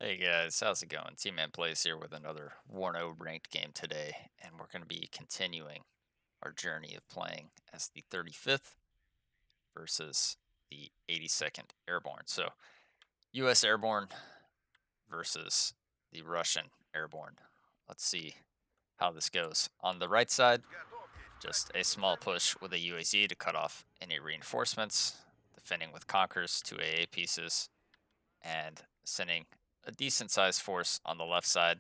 Hey guys, how's it going? Tmanplays here with another Warno ranked game today, and we're going to be continuing our journey of playing as the 35th versus the 82nd Airborne. So, US Airborne versus the Russian Airborne. Let's see how this goes. On the right side, just a small push with a UAZ to cut off any reinforcements, defending with Conkers, 2 AA pieces, and sending a decent sized force on the left side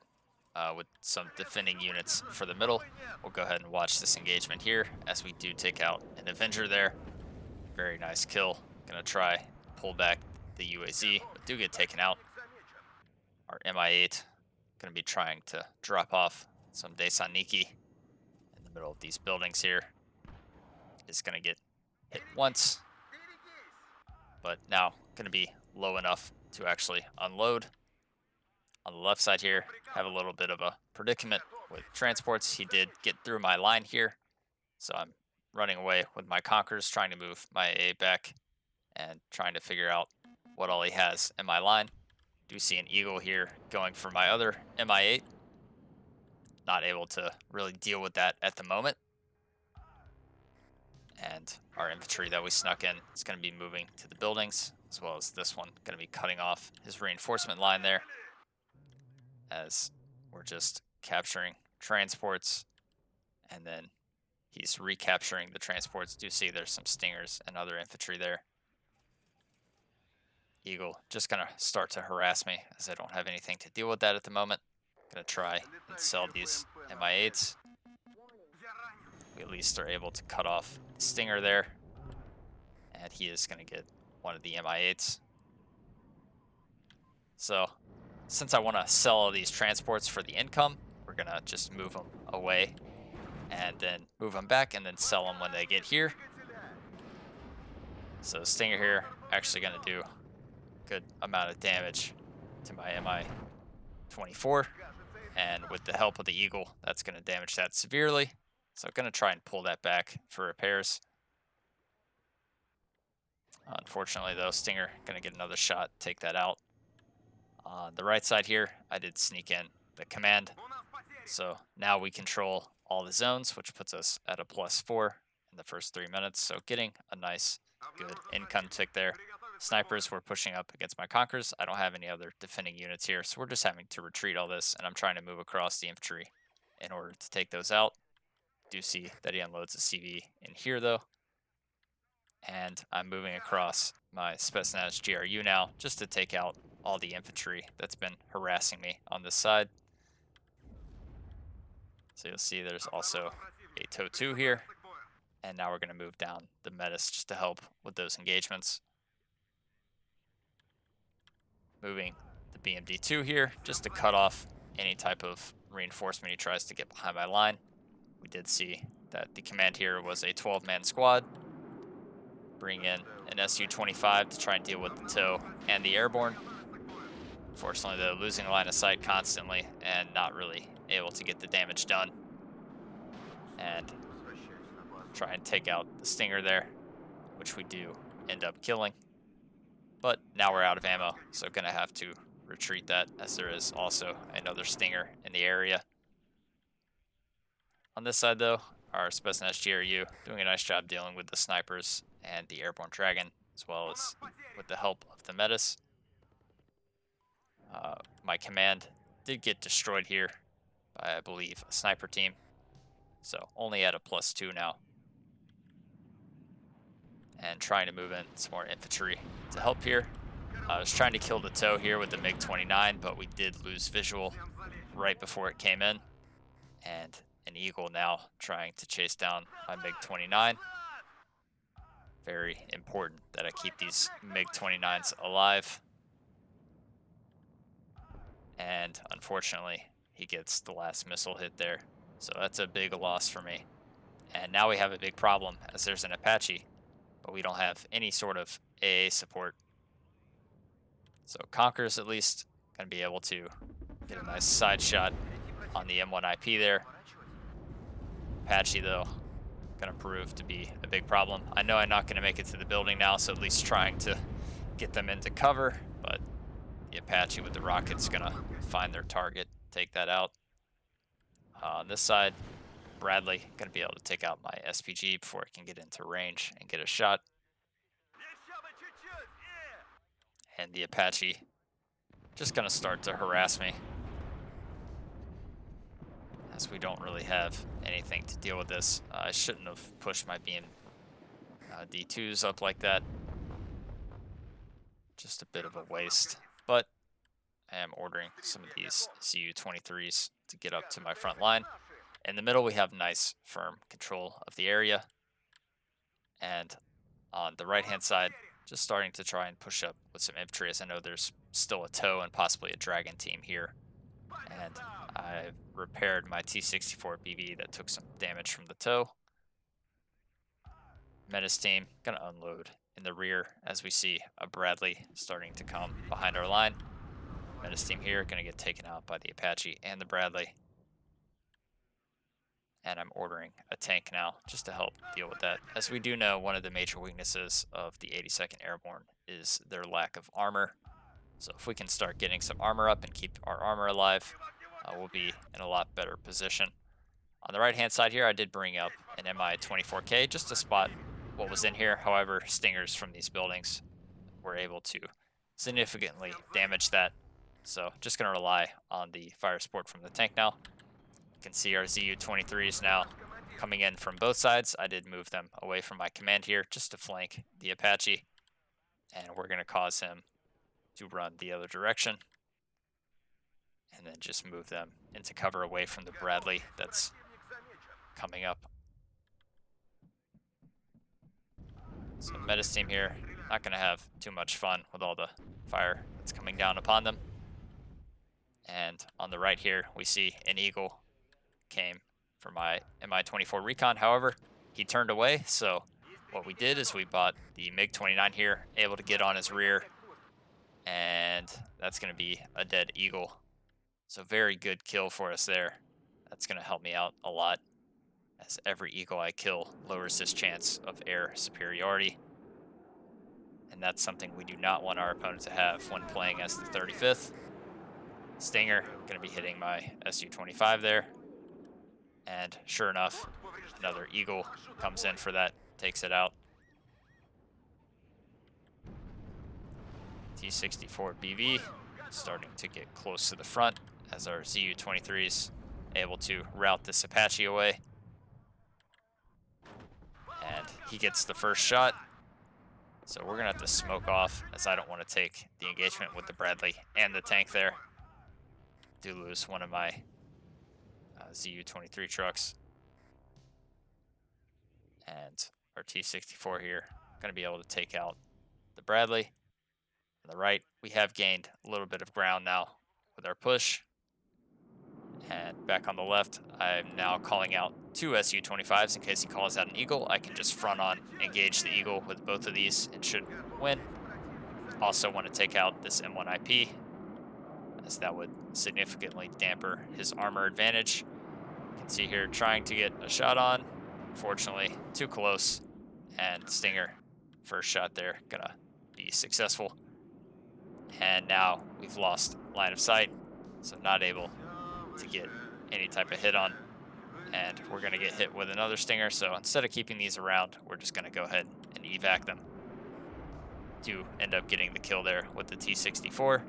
with some defending units for the middle. We'll go ahead and watch this engagement here as we do take out an Avenger there. Very nice kill. Gonna try pull back the UAZ, but do get taken out. Our MI8 gonna be trying to drop off some Desaniki in the middle of these buildings here. Is gonna get hit once, but now gonna be low enough to actually unload. On the left side here, have a little bit of a predicament with transports. He did get through my line here, so I'm running away with my Conkers, trying to move my AA back and trying to figure out what all he has in my line. Do see an Eagle here going for my other MI8. Not able to really deal with that at the moment. And our infantry that we snuck in is going to be moving to the buildings, as well as this one going to be cutting off his reinforcement line there, as we're just capturing transports, and then he's recapturing the transports. Do see there's some Stingers and other infantry there. Eagle just gonna start to harass me as I don't have anything to deal with that at the moment. Gonna try and sell these MI8s. We at least are able to cut off the Stinger there, and he is gonna get one of the MI8s. So since I want to sell all these transports for the income, we're gonna just move them away and then move them back and then sell them when they get here. So Stinger here actually gonna do a good amount of damage to my MI-24, and with the help of the Eagle, that's gonna damage that severely. So I'm gonna try and pull that back for repairs. Unfortunately though, Stinger gonna get another shot, take that out. On the right side here, I did sneak in the command. So now we control all the zones, which puts us at a +4 in the first 3 minutes. So getting a nice, good income tick there. Snipers were pushing up against my Conkers. I don't have any other defending units here, so we're just having to retreat all this, and I'm trying to move across the infantry in order to take those out. Do see that he unloads a CV in here, though. And I'm moving across my Spetsnaz GRU now, just to take out all the infantry that's been harassing me on this side. So you'll see there's also a TOW-2 here. And now we're going to move down the Metis just to help with those engagements. Moving the BMD-2 here just to cut off any type of reinforcement he tries to get behind my line. We did see that the command here was a 12-man squad. Bring in an Su-25 to try and deal with the TOW and the Airborne. Unfortunately, they're losing line of sight constantly and not really able to get the damage done. And try and take out the Stinger there, which we do end up killing. But now we're out of ammo, so gonna have to retreat that, as there is also another Stinger in the area. On this side though, our Spetsnaz GRU doing a nice job dealing with the snipers and the Airborne Dragon, as well as with the help of the Metis. My command did get destroyed here by, I believe, a sniper team. So only at a +2 now. And trying to move in some more infantry to help here. I was trying to kill the TOW here with the MiG-29, but we did lose visual right before it came in. And an Eagle now trying to chase down my MiG-29. Very important that I keep these MiG-29s alive. And unfortunately, he gets the last missile hit there. So that's a big loss for me. And now we have a big problem, as there's an Apache, but we don't have any sort of AA support. So Conker's at least going to be able to get a nice side shot on the M1 IP there. Apache, though, going to prove to be a big problem. I know I'm not going to make it to the building now, so at least trying to get them into cover, but the Apache with the rocket's gonna find their target, take that out. On this side, Bradley gonna be able to take out my SPG before it can get into range and get a shot. And the Apache just gonna start to harass me, as we don't really have anything to deal with this. I shouldn't have pushed my beam D2s up like that. Just a bit of a waste, but I am ordering some of these Zu-23s to get up to my front line. In the middle, we have nice, firm control of the area. And on the right-hand side, just starting to try and push up with some infantry, as I know there's still a TOW and possibly a Dragon team here. And I've repaired my T-64 BB that took some damage from the TOW. Menace team gonna unload in the rear as we see a Bradley starting to come behind our line. Menace team here gonna get taken out by the Apache and the Bradley. And I'm ordering a tank now just to help deal with that. As we do know, one of the major weaknesses of the 82nd Airborne is their lack of armor. So if we can start getting some armor up and keep our armor alive, we'll be in a lot better position. On the right-hand side here, I did bring up an Mi-24K just to spot what was in here. However, stingers from these buildings were able to significantly damage that. So just going to rely on the fire support from the tank now. You can see our Zu-23s now coming in from both sides. I did move them away from my command here just to flank the Apache. And we're going to cause him to run the other direction. And then just move them into cover away from the Bradley that's coming up. So Menace team here, not going to have too much fun with all the fire that's coming down upon them. And on the right here, we see an Eagle came for my Mi-24 recon. However, he turned away, so what we did is we bought the MiG-29 here, able to get on his rear, and that's going to be a dead Eagle. So very good kill for us there. That's going to help me out a lot, as every Eagle I kill lowers his chance of air superiority. And that's something we do not want our opponent to have when playing as the 35th. Stinger going to be hitting my Su-25 there. And sure enough, another Eagle comes in for that, takes it out. T-64 BV starting to get close to the front as our Zu-23s able to route this Apache away. And he gets the first shot. So we're going to have to smoke off, as I don't want to take the engagement with the Bradley and the tank there. Do lose one of my Zu-23 trucks. And our T-64 here, going to be able to take out the Bradley. On the right, we have gained a little bit of ground now with our push. And back on the left, I'm now calling out two Su-25s in case he calls out an Eagle. I can just front on engage the Eagle with both of these and should win. Also want to take out this M1IP, as that would significantly damper his armor advantage. You can see here trying to get a shot on. Unfortunately, too close. And Stinger, first shot there, gonna be successful. And now we've lost line of sight, so not able to get any type of hit on. And we're gonna get hit with another Stinger, so instead of keeping these around, we're just gonna go ahead and evac them. Do end up getting the kill there with the T-64.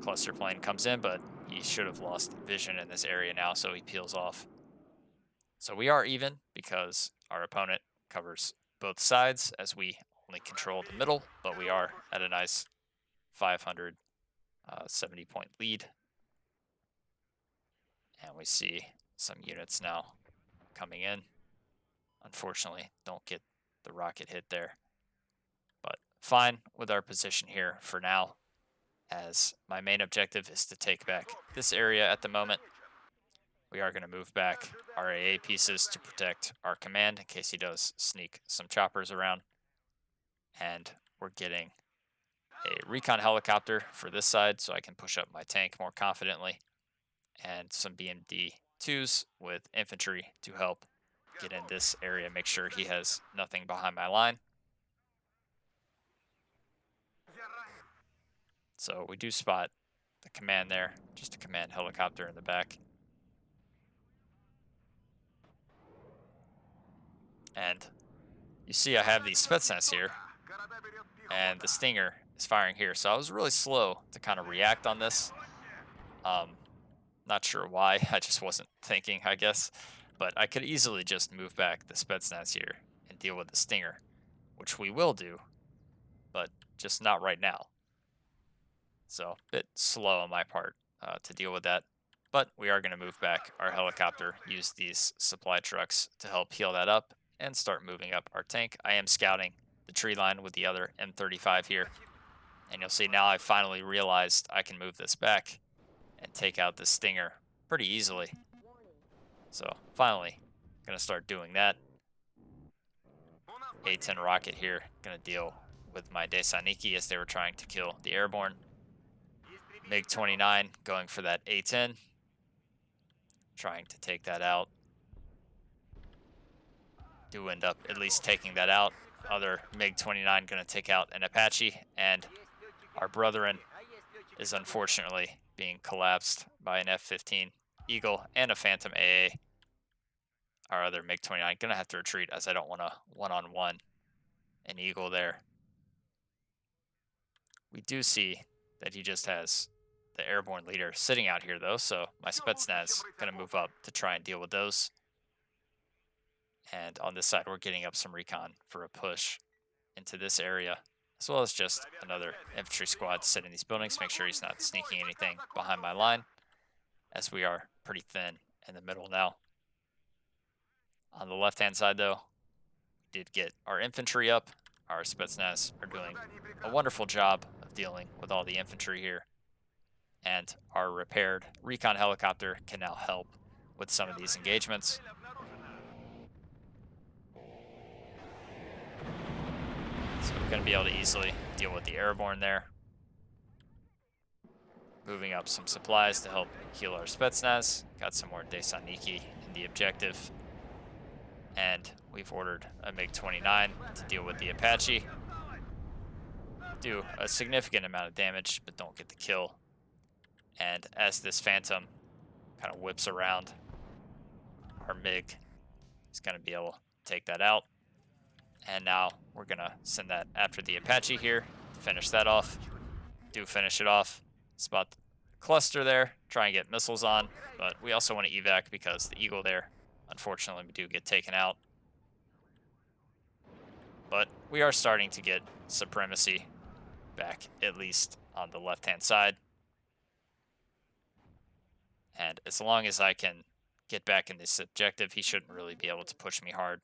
Cluster plane comes in, but he should have lost vision in this area now, so he peels off. So we are even because our opponent covers both sides as we only control the middle, but we are at a nice 570 point lead. And we see some units now coming in. Unfortunately, don't get the rocket hit there. But fine with our position here for now, as my main objective is to take back this area at the moment. We are going to move back our AA pieces to protect our command in case he does sneak some choppers around. And we're getting a recon helicopter for this side so I can push up my tank more confidently. And some BMD-2s with infantry to help get in this area, make sure he has nothing behind my line. So we do spot the command there, just a command helicopter in the back. And you see I have these Spetsnaz here, and the Stinger is firing here. So I was really slow to kind of react on this. Not sure why, I just wasn't thinking, I guess. But I could easily just move back the Spetsnaz here and deal with the Stinger, which we will do, but just not right now. So a bit slow on my part to deal with that. But we are going to move back our helicopter, use these supply trucks to help heal that up, and start moving up our tank. I am scouting the tree line with the other M35 here. And you'll see now I finally realized I can move this back and take out the Stinger pretty easily. So finally, going to start doing that. A-10 rocket here, going to deal with my Desaniki as they were trying to kill the Airborne. MiG-29 going for that A-10, trying to take that out. Do end up at least taking that out. Other MiG-29 going to take out an Apache, and our brethren is unfortunately being collapsed by an F-15 Eagle and a Phantom AA. Our other MiG-29 going to have to retreat as I don't want to one-on-one an Eagle there. We do see that he just has the Airborne leader sitting out here though, so my Spetsnaz going to move up to try and deal with those. And on this side, we're getting up some recon for a push into this area, as well as just another infantry squad sitting in these buildings. Make sure he's not sneaking anything behind my line, as we are pretty thin in the middle now. On the left-hand side, though, we did get our infantry up. Our Spetsnaz are doing a wonderful job of dealing with all the infantry here. And our repaired recon helicopter can now help with some of these engagements. So we're going to be able to easily deal with the Airborne there. Moving up some supplies to help heal our Spetsnaz. Got some more Desaniki in the objective. And we've ordered a MiG-29 to deal with the Apache. Do a significant amount of damage, but don't get the kill. And as this Phantom kind of whips around, our MiG is going to be able to take that out. And now we're going to send that after the Apache here to finish that off. Do finish it off. Spot the cluster there. Try and get missiles on. But we also want to evac because the Eagle there, unfortunately, we do get taken out. But we are starting to get supremacy back, at least on the left-hand side. And as long as I can get back in this objective, he shouldn't really be able to push me hard,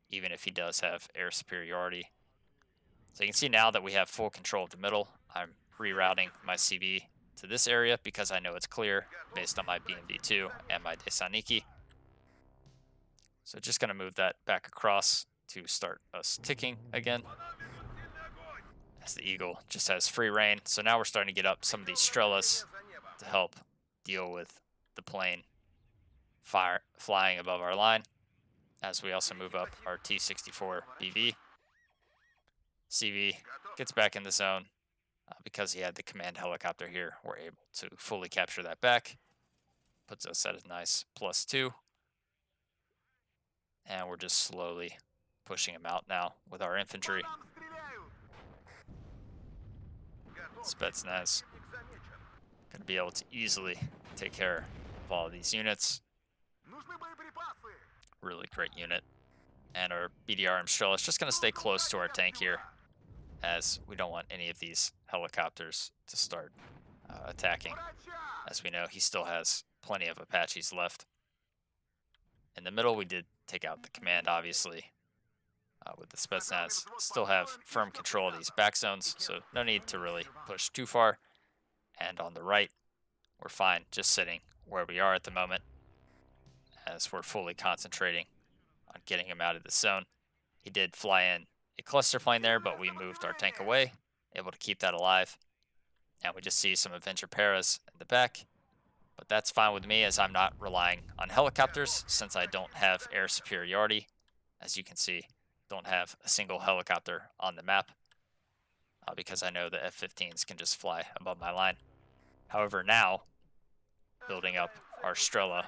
even if he does have air superiority. So you can see now that we have full control of the middle. I'm rerouting my CV to this area because I know it's clear based on my BMD2 and my Desaniki. So just going to move that back across to start us ticking again, as the Eagle just has free reign. So now we're starting to get up some of these Strelas to help deal with the plane flying above our line, as we also move up our T-64 BV. CV gets back in the zone. Because he had the command helicopter here, we're able to fully capture that back. Puts us at a nice +2. And we're just slowly pushing him out now with our infantry. Spetsnaz going to be able to easily take care of all of these units. Really great unit. And our BDR Strela is just going to stay close to our tank here, as we don't want any of these helicopters to start attacking. As we know, he still has plenty of Apaches left. In the middle, we did take out the command, obviously, with the Spetsnaz. Still have firm control of these back zones, so no need to really push too far. And on the right, we're fine just sitting where we are at the moment, as we're fully concentrating on getting him out of the zone. He did fly in a cluster plane there, but we moved our tank away, able to keep that alive. And we just see some Avenger Paras in the back. But that's fine with me, as I'm not relying on helicopters since I don't have air superiority. As you can see, don't have a single helicopter on the map. because I know the F-15s can just fly above my line. However, now building up our Strela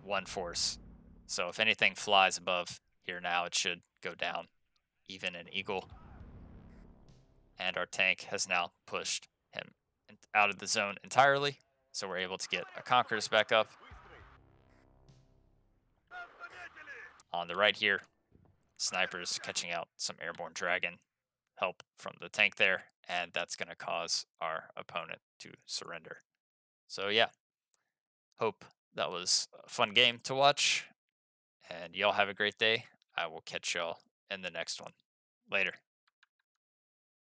1 force. So if anything flies above here now, it should go down, even an Eagle. And our tank has now pushed him out of the zone entirely. So we're able to get a Conquerors back up. On the right here, snipers catching out some Airborne Dragon help from the tank there, and that's going to cause our opponent to surrender. So yeah, hope that was a fun game to watch, and y'all have a great day. I will catch y'all in the next one. Later.